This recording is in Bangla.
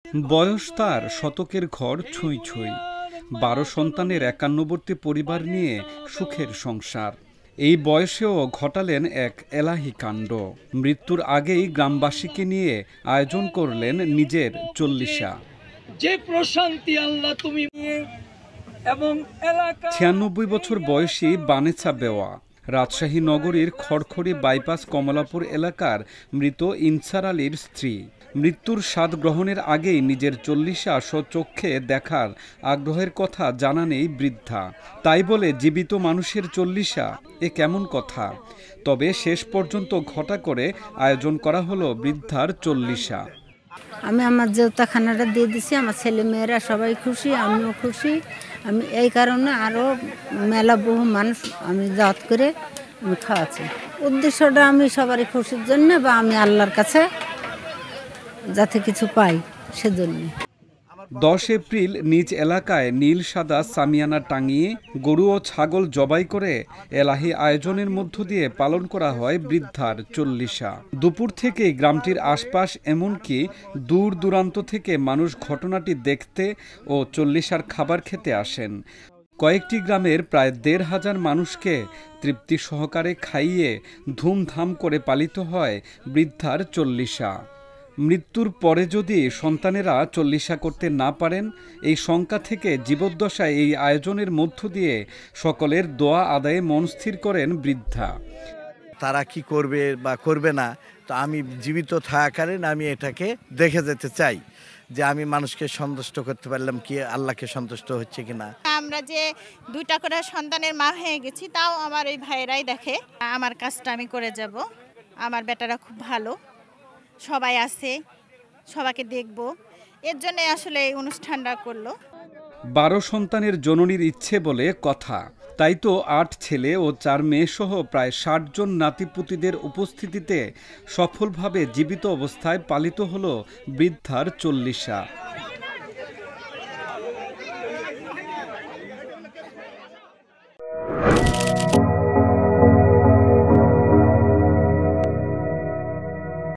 বয়স তার শতকের ঘর ছুঁই ছুঁই, 12 সন্তানের 51বর্তী পরিবার নিয়ে সুখের সংসার। এই বয়সেও ঘটালেন এক এলাহি কাণ্ড। মৃত্যুর আগেই গ্রামবাসীকে নিয়ে আয়োজন করলেন নিজের চল্লিশা। যে প্রশান্তি আল্লাহ তুমি এবং 96 বছর বয়সী বানেছা বেওয়া রাজশাহী নগরীর খড়খড়ি বাইপাস কমলাপুর এলাকার মৃত ইনসার আলীর স্ত্রী। মৃত্যুর স্বাদ গ্রহণের আগেই নিজের চল্লিশা স্বচক্ষে দেখার আগ্রহের কথা জানা নেই বৃদ্ধা। তাই বলে জীবিত মানুষের চল্লিশা, এ কেমন কথা? তবে শেষ পর্যন্ত ঘটা করে আয়োজন করা হলো বৃদ্ধার চল্লিশা। আমি আমার জেউতাখানাটা দিয়ে দিছি, আমার ছেলে মেয়েরা সবাই খুশি, আমিও খুশি। আমি এই কারণে আরও মেলা বহু মানুষ আমি জাত করে আমি খাওয়াচ্ছি। উদ্দেশ্যটা আমি সবারই খুশির জন্য, বা আমি আল্লাহর কাছে যাতে কিছু পাই সেজন্য। 10 এপ্রিল নিজ এলাকায় নীল সাদা সামিয়ানা টাঙিয়ে গরু ও ছাগল জবাই করে এলাহি আয়োজনের মধ্য দিয়ে পালন করা হয় বৃদ্ধার চল্লিশা। দুপুর থেকে গ্রামটির আশপাশ এমনকি দূর দূরান্ত থেকে মানুষ ঘটনাটি দেখতে ও চল্লিশার খাবার খেতে আসেন। কয়েকটি গ্রামের প্রায় 1,500 মানুষকে তৃপ্তি সহকারে খাইয়ে ধুমধাম করে পালিত হয় বৃদ্ধার চল্লিশা। মৃত্যুর পরে যদি সন্তানেরা চল্লিশা করতে না পারেন, এই শঙ্কা থেকে জীবদ্দশায় এই আয়োজনের মধ্য দিয়ে সকলের দোয়া আদায়ে মন স্থির করেন বৃদ্ধা। তারা কি করবে বা করবে না, তো আমি জীবিত থাকাকালীন আমি এটাকে দেখে যেতে চাই যে আমি মানুষকে সন্তুষ্ট করতে পারলাম কি, আল্লাহকে সন্তুষ্ট হচ্ছে কিনা। আমরা যে 2টা করে সন্তানের মা হয়ে গেছি, তাও আমার এই ভাইয়েরাই দেখে। আমার কাজটা আমি করে যাব। আমার বেটারা খুব ভালো, সবাই আছে, সবাইকে দেখব, এর জন্য আসলে এই অনুষ্ঠানটা করলো। 12 সন্তানের জননীর ইচ্ছে বলে কথা, তাই তো 8 ছেলে ও 4 মেয়ে সহ প্রায় 60 জন নাতিপুতিদের উপস্থিতিতে সফলভাবে জীবিত অবস্থায় পালিত হলো বৃদ্ধার চল্লিশা।